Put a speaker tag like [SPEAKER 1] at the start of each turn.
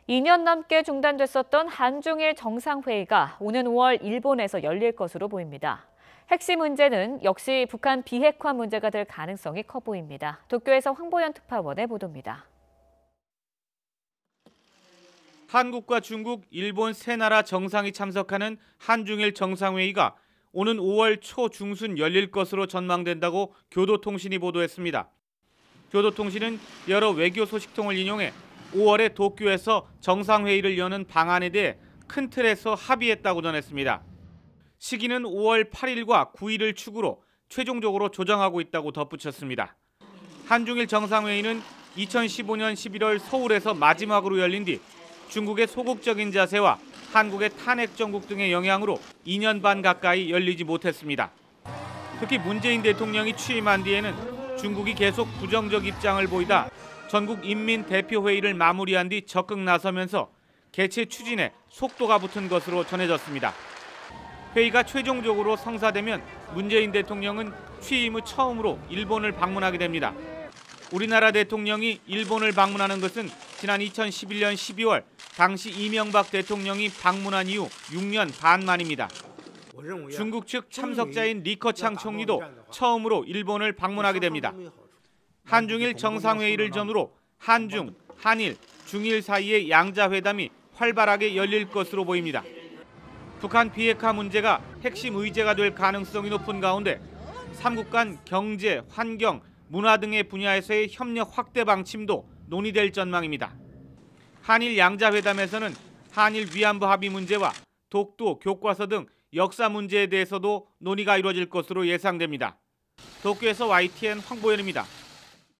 [SPEAKER 1] 2년 넘게 중단됐었던 한중일 정상회의가 오는 5월 일본에서 열릴 것으로 보입니다. 핵심 문제는 역시 북한 비핵화 문제가 될 가능성이 커 보입니다. 도쿄에서 황보연 특파원의 보도입니다.
[SPEAKER 2] 한국과 중국, 일본 세 나라 정상이 참석하는 한중일 정상회의가 오는 5월 초 중순 열릴 것으로 전망된다고 교도통신이 보도했습니다. 교도통신은 여러 외교 소식통을 인용해 5월에 도쿄에서 정상회의를 여는 방안에 대해 큰 틀에서 합의했다고 전했습니다. 시기는 5월 8일과 9일을 축으로 최종적으로 조정하고 있다고 덧붙였습니다. 한중일 정상회의는 2015년 11월 서울에서 마지막으로 열린 뒤 중국의 소극적인 자세와 한국의 탄핵 정국 등의 영향으로 2년 반 가까이 열리지 못했습니다. 특히 문재인 대통령이 취임한 뒤에는 중국이 계속 부정적 입장을 보이다 전국인민대표회의를 마무리한 뒤 적극 나서면서 개최 추진에 속도가 붙은 것으로 전해졌습니다. 회의가 최종적으로 성사되면 문재인 대통령은 취임 후 처음으로 일본을 방문하게 됩니다. 우리나라 대통령이 일본을 방문하는 것은 지난 2011년 12월 당시 이명박 대통령이 방문한 이후 6년 반 만입니다. 중국 측 참석자인 리커창 총리도 처음으로 일본을 방문하게 됩니다. 한중일 정상회의를 전후로 한중, 한일, 중일 사이의 양자회담이 활발하게 열릴 것으로 보입니다. 북한 비핵화 문제가 핵심 의제가 될 가능성이 높은 가운데 3국 간 경제, 환경, 문화 등의 분야에서의 협력 확대 방침도 논의될 전망입니다. 한일 양자회담에서는 한일 위안부 합의 문제와 독도, 교과서 등 역사 문제에 대해서도 논의가 이루어질 것으로 예상됩니다. 도쿄에서 YTN 황보연입니다.